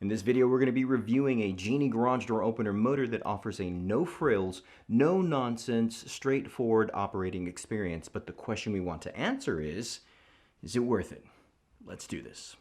In this video, we're going to be reviewing a Genie garage door opener motor that offers a no-frills, no-nonsense, straightforward operating experience. But the question we want to answer is it worth it? Let's do this.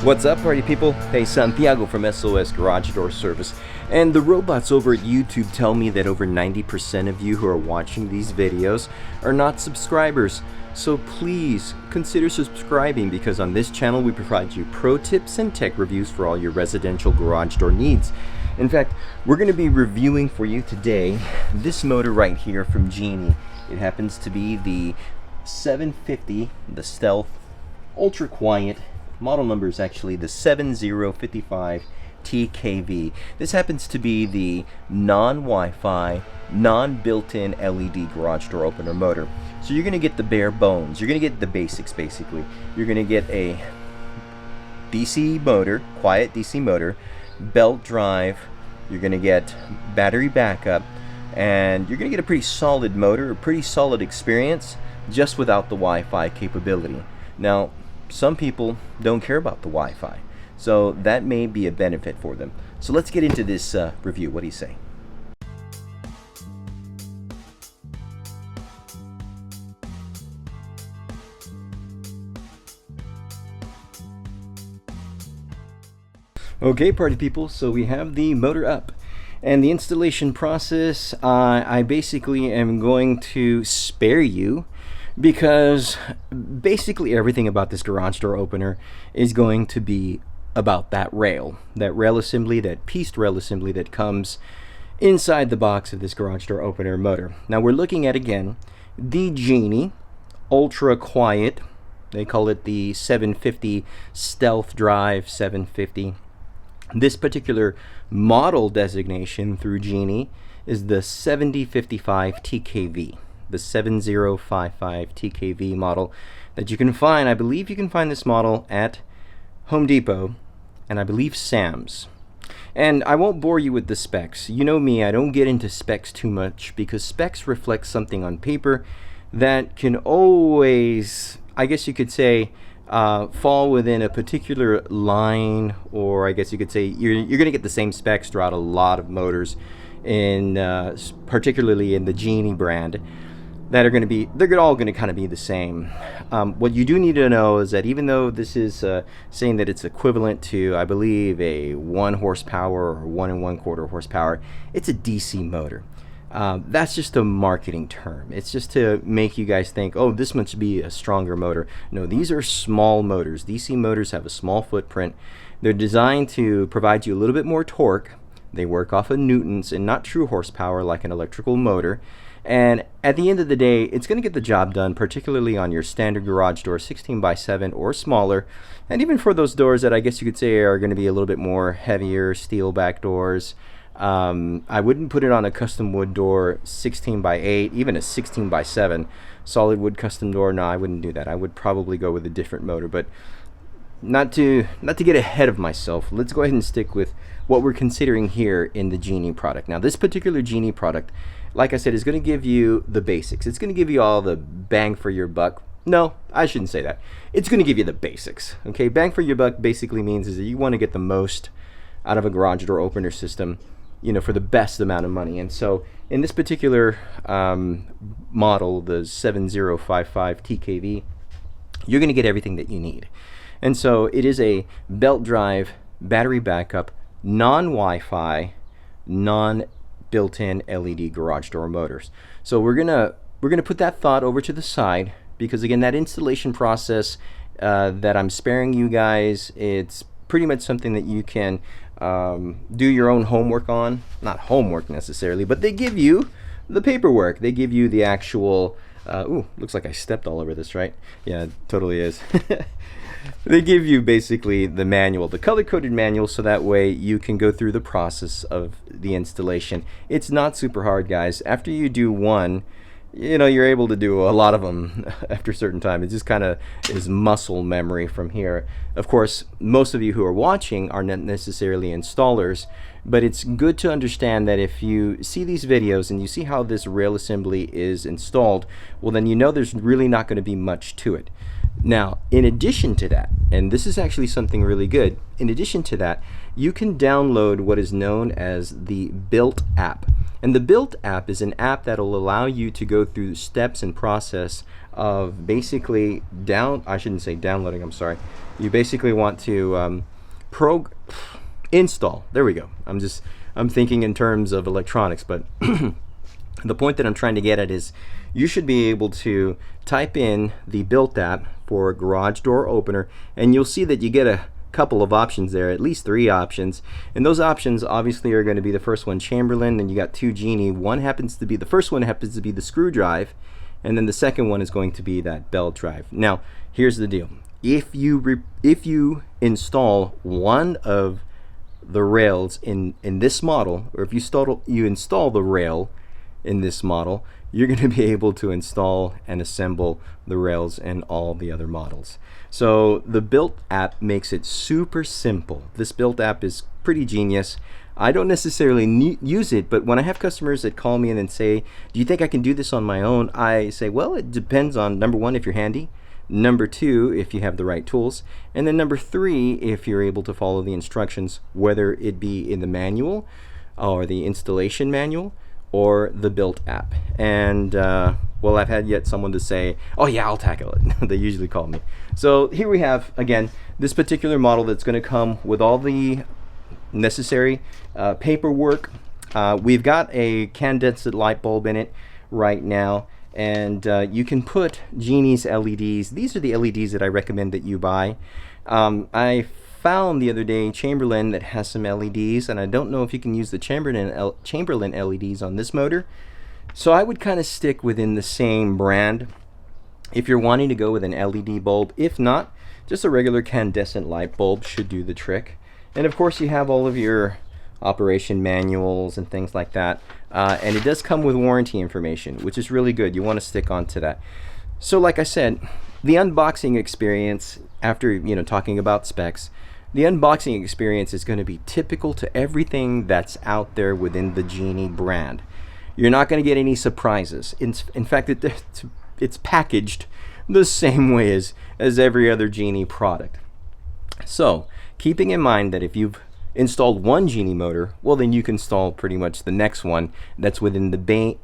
What's up, party people? Hey, Santiago from SOS Garage Door Service. And the robots over at YouTube tell me that over 90% of you who are watching these videos are not subscribers. So please consider subscribing, because on this channel we provide you pro tips and tech reviews for all your residential garage door needs. In fact, we're going to be reviewing for you today this motor right here from Genie. It happens to be the 750, the Stealth Ultra Quiet. Model number is actually the 7055 TKV. This happens to be the non-Wi-Fi, non-built-in LED garage door opener motor. So you're going to get the bare bones. You're going to get the basics, basically. You're going to get a DC motor, quiet DC motor, belt drive. You're going to get battery backup, and you're going to get a pretty solid motor, a pretty solid experience, just without the Wi-Fi capability. Now, some people don't care about the Wi-Fi, so that may be a benefit for them. So let's get into this review. What do you say? Okay, party people, so we have the motor up, and the installation process, I basically am going to spare you, because basically everything about this garage door opener is going to be about that rail assembly, that pieced rail assembly that comes inside the box of this garage door opener motor. Now we're looking at, again, the Genie Ultra Quiet. They call it the 750 Stealth Drive 750. This particular model designation through Genie is the 7055 TKV. The 7055 TKV model that you can find. I believe you can find this model at Home Depot and I believe Sam's. And I won't bore you with the specs. You know me, I don't get into specs too much, because specs reflect something on paper that can always, I guess you could say, fall within a particular line, or I guess you could say you're going to get the same specs throughout a lot of motors, in particularly in the Genie brand, that are going to be, they're all going to kind of be the same. What you do need to know is that even though this is saying that it's equivalent to, I believe, a 1 horsepower or 1 1/4 horsepower, it's a DC motor. That's just a marketing term. It's just to make you guys think, oh, this must be a stronger motor. No, these are small motors. DC motors have a small footprint. They're designed to provide you a little bit more torque. They work off of newtons and not true horsepower like an electrical motor. And at the end of the day, it's going to get the job done, particularly on your standard garage door, 16x7 or smaller. And even for those doors that I guess you could say are going to be a little bit more heavier, steel back doors. I wouldn't put it on a custom wood door, 16x8, even a 16x7 solid wood custom door. No, I wouldn't do that. I would probably go with a different motor. But not to get ahead of myself, let's go ahead and stick with what we're considering here in the Genie product. Now, this particular Genie product, like I said, is going to give you the basics. It's going to give you all the bang for your buck. No, I shouldn't say that. It's going to give you the basics. Okay, bang for your buck basically means is that you want to get the most out of a garage door opener system, you know, for the best amount of money. And so in this particular model, the 7055 TKV, you're going to get everything that you need. And so it is a belt drive, battery backup, non-Wi-Fi, non-built-in LED garage door motors. So we're gonna put that thought over to the side, because again, that installation process that I'm sparing you guys, it's pretty much something that you can do your own homework on. Not homework necessarily, but they give you the paperwork. They give you the actual ooh, looks like I stepped all over this, right? Yeah, it totally is. They give you basically the manual, the color-coded manual, so that way you can go through the process of the installation. It's not super hard, guys. After you do one, you're able to do a lot of them after a certain time. It just kind of is muscle memory from here. Of course, most of you who are watching are not necessarily installers, but it's good to understand that if you see these videos and you see how this rail assembly is installed, well, then there's really not going to be much to it. Now, in addition to that, and this is actually something really good, in addition to that, you can download what is known as the Built app. And the Built app is an app that will allow you to go through steps and process of basically I shouldn't say downloading, I'm sorry. You basically want to install. There we go. I'm thinking in terms of electronics, but the point that I'm trying to get at is you should be able to type in the Built app for a garage door opener, and you'll see that you get a couple of options there, at least 3 options. And those options obviously are going to be the first one, Chamberlain, and you got 2 Genie. The first one happens to be the screw drive, and then the second one is going to be that belt drive. Now, here's the deal. If you install one of the rails in this model, or if you install the rail in this model, you're going to be able to install and assemble the rails in all the other models. So the Built app makes it super simple. This Built app is pretty genius. I don't necessarily use it, but when I have customers that call me in and say, do you think I can do this on my own? I say, well, it depends on, number 1, if you're handy, number 2, if you have the right tools, and then number 3, if you're able to follow the instructions, whether it be in the manual or the installation manual or the Built app. And well, I've had yet someone to say, oh yeah, I'll tackle it. They usually call me. So here we have, again, this particular model that's going to come with all the necessary paperwork. We've got a incandescent light bulb in it right now, and you can put Genie's LEDs. These are the LEDs that I recommend that you buy. I found the other day Chamberlain that has some LEDs, and I don't know if you can use the Chamberlain LEDs on this motor. So I would kind of stick within the same brand if you're wanting to go with an LED bulb. If not, just a regular incandescent light bulb should do the trick. And of course, you have all of your operation manuals and things like that. And it does come with warranty information, which is really good. You want to stick on to that. So like I said, the unboxing experience, after talking about specs, the unboxing experience is going to be typical to everything that's out there within the Genie brand. You're not going to get any surprises. In fact, it's packaged the same way as every other Genie product. So, keeping in mind that if you've installed one Genie motor, well, then you can install pretty much the next one that's within the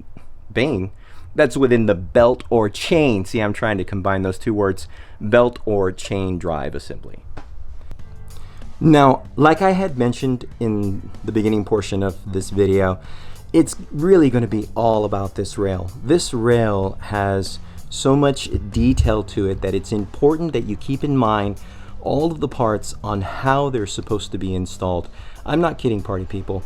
that's within the belt or chain. See, I'm trying to combine those 2 words, belt or chain drive assembly. Now, like I had mentioned in the beginning portion of this video, it's really going to be all about this rail. This rail has so much detail to it that it's important that you keep in mind all of the parts on how they're supposed to be installed. I'm not kidding, party people.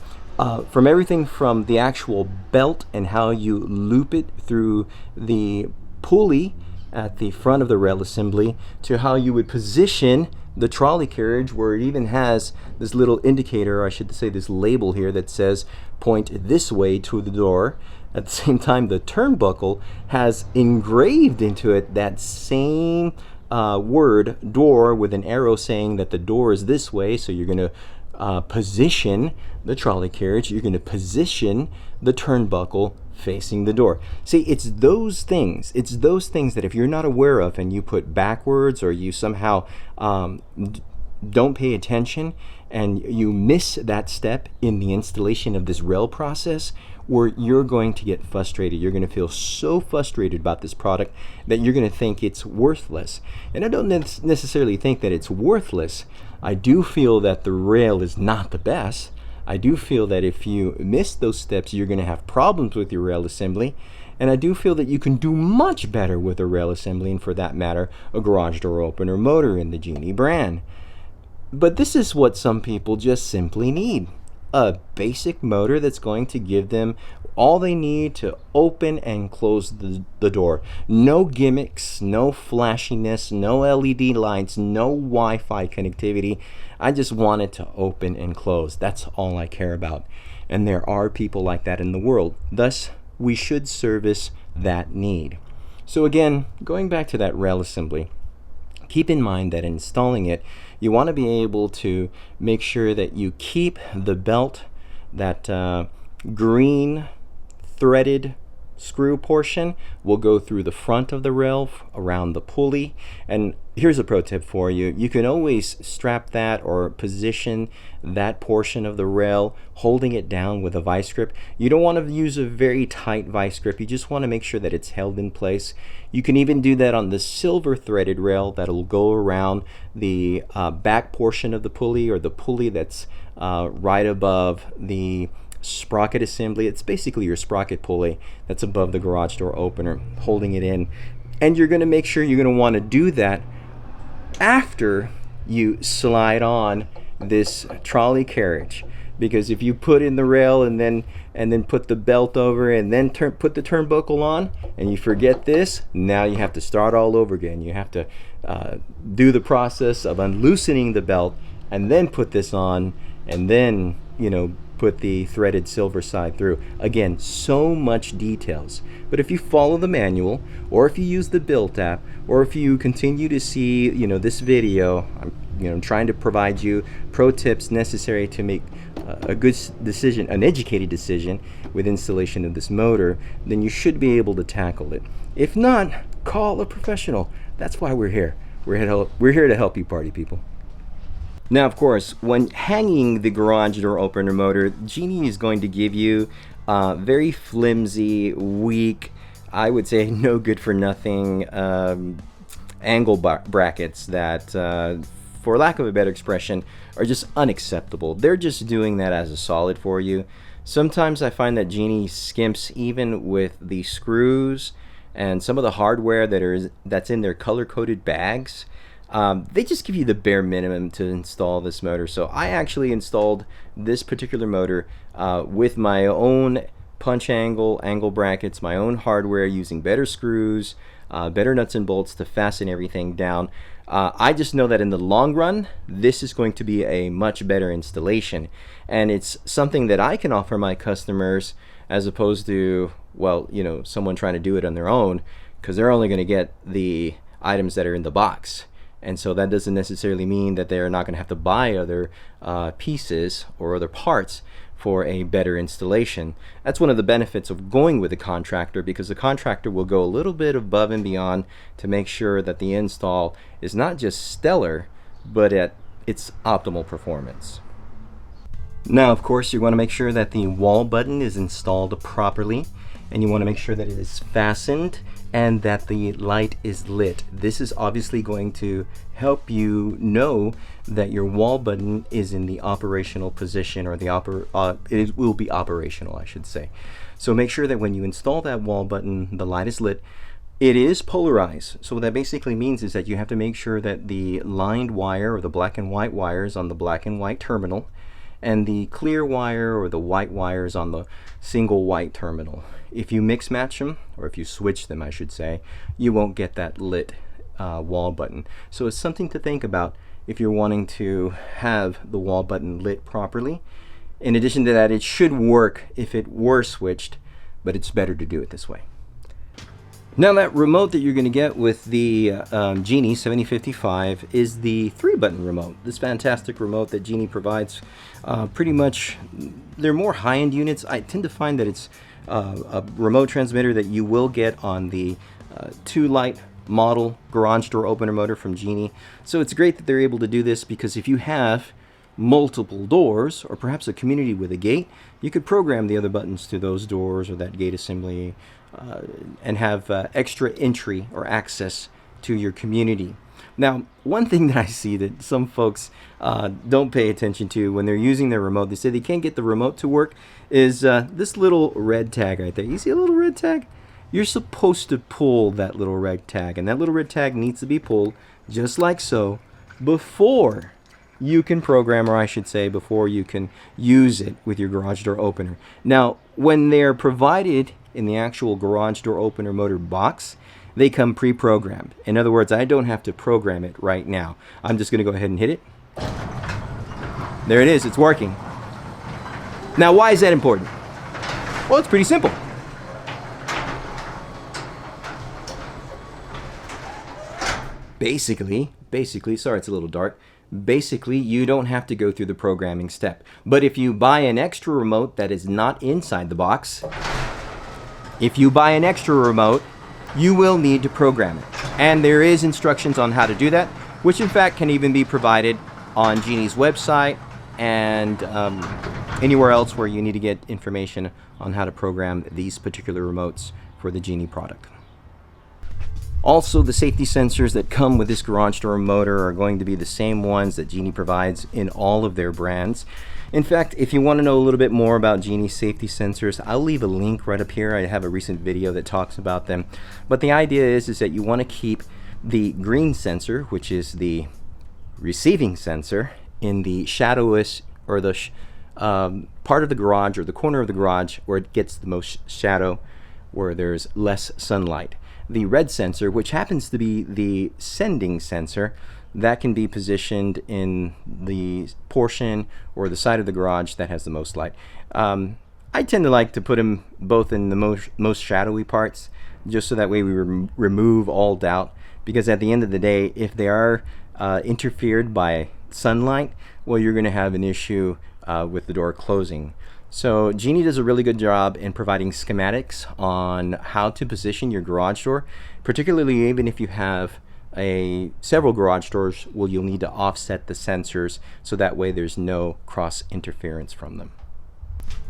From everything from the actual belt and how you loop it through the pulley at the front of the rail assembly, to how you would position the trolley carriage, where it even has this little indicator, or I should say this label here that says point this way to the door. At the same time, the turnbuckle has engraved into it that same word, door, with an arrow saying that the door is this way. So you're going to position the trolley carriage, you're going to position the turnbuckle facing the door. See, it's those things that if you're not aware of and you put backwards, or you somehow don't pay attention and you miss that step in the installation of this rail process, where you're going to get frustrated. You're going to feel so frustrated about this product that you're going to think it's worthless. And I don't necessarily think that it's worthless. I do feel that the rail is not the best. I do feel that if you miss those steps, you're going to have problems with your rail assembly. And I do feel that you can do much better with a rail assembly, and for that matter, a garage door opener motor in the Genie brand. But this is what some people just simply need. A basic motor that's going to give them all they need to open and close the door. No gimmicks, no flashiness, no LED lights, no Wi-Fi connectivity. I just want it to open and close. That's all I care about. And there are people like that in the world. Thus, we should service that need. So again, going back to that rail assembly, keep in mind that installing it, you want to be able to make sure that you keep the belt, that green threaded screw portion will go through the front of the rail around the pulley. And here's a pro tip for you: you can always strap that or position that portion of the rail holding it down with a vice grip. You don't want to use a very tight vice grip, you just want to make sure that it's held in place. You can even do that on the silver threaded rail that'll go around the back portion of the pulley, or the pulley that's right above the sprocket assembly. It's basically your sprocket pulley that's above the garage door opener, holding it in. And you're going to make sure you're going to want to do that after you slide on this trolley carriage, because if you put in the rail and then put the belt over and then put the turnbuckle on and you forget this, now you have to start all over again. You have to do the process of unloosening the belt and then put this on, and then put the threaded silver side through. Again, so much details. But if you follow the manual, or if you use the built app, or if you continue to see this video, I'm trying to provide you pro tips necessary to make a good decision, an educated decision with installation of this motor, then you should be able to tackle it. If not, call a professional. That's why we're here. We're here to help you, party people. Now, of course, when hanging the garage door opener motor, Genie is going to give you very flimsy, weak, I would say no good for nothing angle brackets that, for lack of a better expression, are just unacceptable. They're just doing that as a solid for you. Sometimes I find that Genie skimps even with the screws and some of the hardware that's in their color-coded bags. They just give you the bare minimum to install this motor. So I actually installed this particular motor with my own punch angle brackets, my own hardware, using better screws, better nuts and bolts to fasten everything down. I just know that in the long run, this is going to be a much better installation, and it's something that I can offer my customers as opposed to, well, someone trying to do it on their own, because they're only going to get the items that are in the box. And so that doesn't necessarily mean that they're not going to have to buy other pieces or other parts for a better installation. That's one of the benefits of going with a contractor, because the contractor will go a little bit above and beyond to make sure that the install is not just stellar, but at its optimal performance. Now, of course, you want to make sure that the wall button is installed properly, and you want to make sure that it is fastened and that the light is lit. This is obviously going to help you know that your wall button is in the operational position, or it will be operational, I should say. So make sure that when you install that wall button, the light is lit. It is polarized. So what that basically means is that you have to make sure that the lined wire, or the black and white wires, on the black and white terminal, and the clear wire or the white wires on the single white terminal. If you mix match them, or if you switch them, I should say, you won't get that lit wall button. So it's something to think about if you're wanting to have the wall button lit properly. In addition to that, it should work if it were switched, but it's better to do it this way. Now, that remote that you're going to get with the Genie 7055 is the 3-button remote. This fantastic remote that Genie provides, pretty much, they're more high-end units. I tend to find that it's a remote transmitter that you will get on the 2-light model garage door opener motor from Genie. So it's great that they're able to do this, because if you have multiple doors, or perhaps a community with a gate, you could program the other buttons to those doors or that gate assembly, and have extra entry or access to your community. Now, one thing that I see that some folks don't pay attention to when they're using their remote, they say they can't get the remote to work, is this little red tag right there. You see a little red tag? You're supposed to pull that little red tag, and that little red tag needs to be pulled just like so before you can program, or I should say before you can use it with your garage door opener. Now, when they're provided in the actual garage door opener motor box, they come pre-programmed. In other words, I don't have to program it right now. I'm just going to go ahead and hit it. There it is. It's working. Now, why is that important? Well, it's pretty simple. Basically, sorry, it's a little dark. Basically, you don't have to go through the programming step. But if you buy an extra remote that is not inside the box, if you buy an extra remote, you will need to program it. And there is instructions on how to do that, which in fact can even be provided on Genie's website and anywhere else where you need to get information on how to program these particular remotes for the Genie product. Also, the safety sensors that come with this garage door motor are going to be the same ones that Genie provides in all of their brands. In fact, if you want to know a little bit more about Genie's safety sensors, I'll leave a link right up here. I have a recent video that talks about them. But the idea is that you want to keep the green sensor, which is the receiving sensor, in the shadowless or the part of the garage or the corner of the garage where it gets the most shadow, where there's less sunlight. The red sensor, which happens to be the sending sensor, that can be positioned in the portion or the side of the garage that has the most light. I tend to like to put them both in the most shadowy parts, just so that way we remove all doubt, because at the end of the day, if they are interfered by sunlight, well, you're going to have an issue with the door closing. So Genie does a really good job in providing schematics on how to position your garage door, particularly even if you have several garage doors. Well, you'll need to offset the sensors so that way there's no cross interference from them.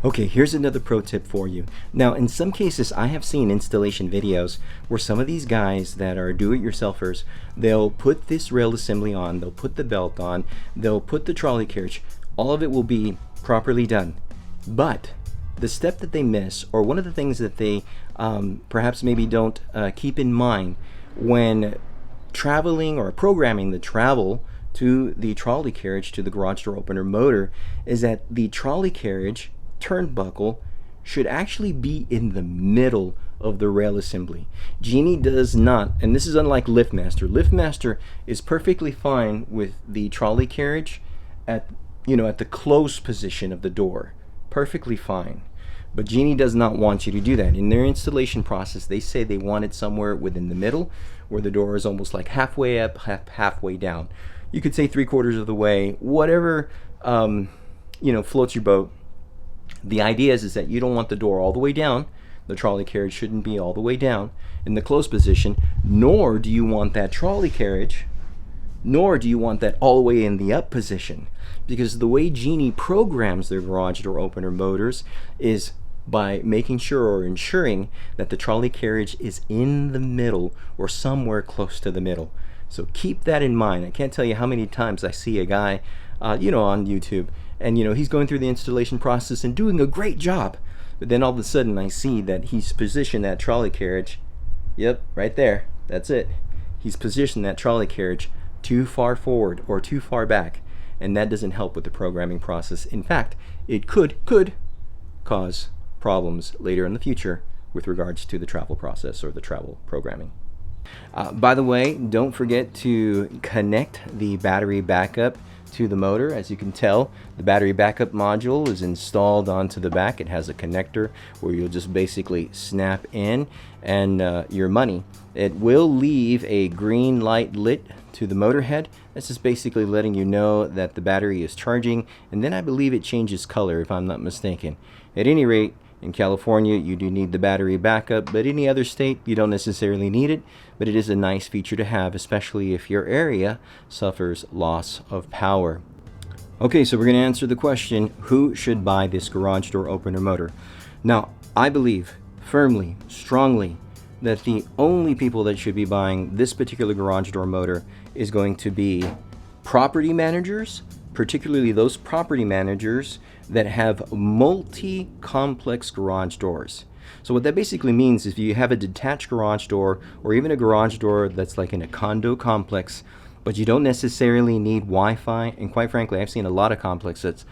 Okay, here's another pro tip for you. Now, in some cases, I have seen installation videos where some of these guys that are do-it-yourselfers, they'll put this rail assembly on, they'll put the belt on, they'll put the trolley carriage. All of it will be properly done. But the step that they miss, or one of the things that they perhaps maybe don't keep in mind when traveling or programming the travel to the trolley carriage to the garage door opener motor, is that the trolley carriage turnbuckle should actually be in the middle of the rail assembly. Genie does not, and this is unlike LiftMaster. LiftMaster is perfectly fine with the trolley carriage at the close position of the door. Perfectly fine. But Genie does not want you to do that. In their installation process, they say they want it somewhere within the middle, where the door is almost like halfway up, halfway down. You could say 3/4 of the way, whatever floats your boat. The idea is that you don't want the door all the way down. The trolley carriage shouldn't be all the way down in the close position, nor do you want that trolley carriage, nor do you want that all the way in the up position. Because the way Genie programs their garage door opener motors is by making sure or ensuring that the trolley carriage is in the middle or somewhere close to the middle. So keep that in mind. I can't tell you how many times I see a guy on YouTube, and he's going through the installation process and doing a great job, but then all of a sudden I see that he's positioned that trolley carriage, yep, right there, that's it, he's positioned that trolley carriage too far forward or too far back, and that doesn't help with the programming process. In fact, it could cause problems later in the future with regards to the travel process or the travel programming. By the way, don't forget to connect the battery backup to the motor. As you can tell, the battery backup module is installed onto the back. It has a connector where you'll just basically snap in and your money. It will leave a green light lit to the motor head. This is basically letting you know that the battery is charging, and then I believe it changes color if I'm not mistaken. At any rate, in California, you do need the battery backup, but any other state, you don't necessarily need it, but it is a nice feature to have, especially if your area suffers loss of power. Okay, so we're going to answer the question, who should buy this garage door opener motor? Now, I believe firmly, strongly, that the only people that should be buying this particular garage door motor is going to be property managers, particularly those property managers that have multi-complex garage doors. So what that basically means is if you have a detached garage door or even a garage door that's like in a condo complex, but you don't necessarily need Wi-Fi, and quite frankly, I've seen a lot of complexes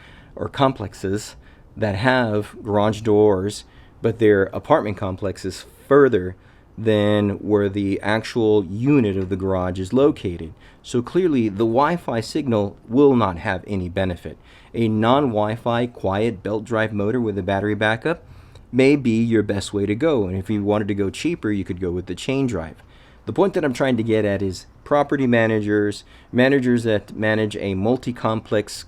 that have garage doors, but their apartment complex is further than where the actual unit of the garage is located. So clearly the Wi-Fi signal will not have any benefit. A non-Wi-Fi quiet belt drive motor with a battery backup may be your best way to go, and if you wanted to go cheaper, you could go with the chain drive. The point that I'm trying to get at is property managers, managers that manage a multi-complex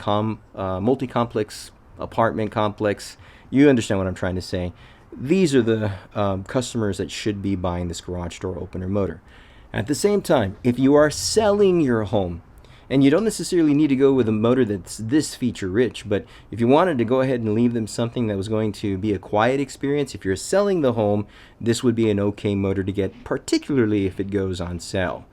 apartment complex. You understand what I'm trying to say. These are the customers that should be buying this garage door opener motor. At the same time, if you are selling your home, and you don't necessarily need to go with a motor that's this feature rich, but if you wanted to go ahead and leave them something that was going to be a quiet experience, if you're selling the home, this would be an okay motor to get, particularly if it goes on sale.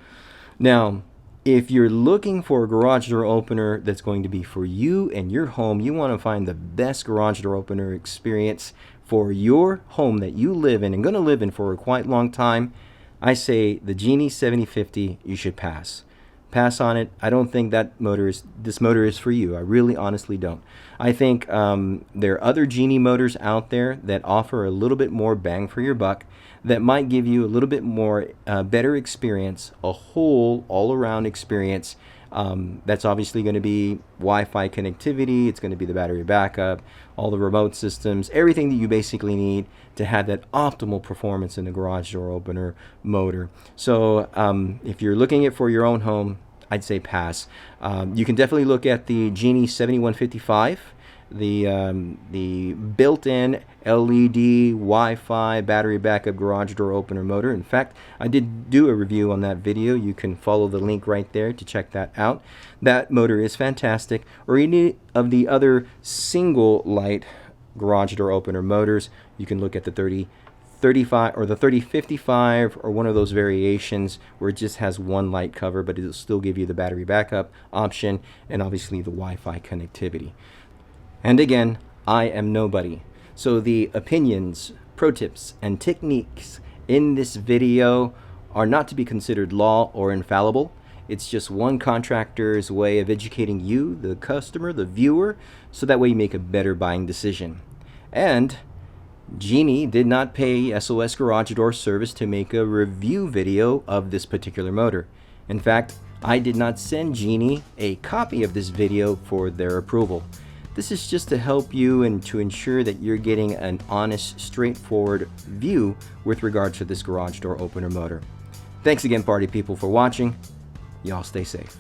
Now, if you're looking for a garage door opener that's going to be for you and your home, you want to find the best garage door opener experience for your home that you live in and going to live in for a quite long time, I say the Genie 7050, you should pass. Pass on it. I don't think this motor is for you. I really honestly don't. I think there are other Genie motors out there that offer a little bit more bang for your buck, that might give you a little bit more better experience, a whole all-around experience. That's obviously going to be Wi-Fi connectivity. It's going to be the battery backup, all the remote systems, everything that you basically need to have that optimal performance in the garage door opener motor. So if you're looking at for your own home, I'd say pass. You can definitely look at the Genie 7155, the built-in LED Wi-Fi battery backup garage door opener motor. In fact, I did do a review on that video. You can follow the link right there to check that out. That motor is fantastic. Or any of the other single light garage door opener motors, you can look at the 3035 or the 3055 or one of those variations where it just has one light cover, but it'll still give you the battery backup option and obviously the Wi-Fi connectivity. And again, I am nobody. So the opinions, pro tips, and techniques in this video are not to be considered law or infallible. It's just one contractor's way of educating you, the customer, the viewer, so that way you make a better buying decision. And Genie did not pay SOS Garage Door Service to make a review video of this particular motor. In fact, I did not send Genie a copy of this video for their approval. This is just to help you and to ensure that you're getting an honest, straightforward view with regard to this garage door opener motor. Thanks again, party people, for watching. Y'all stay safe.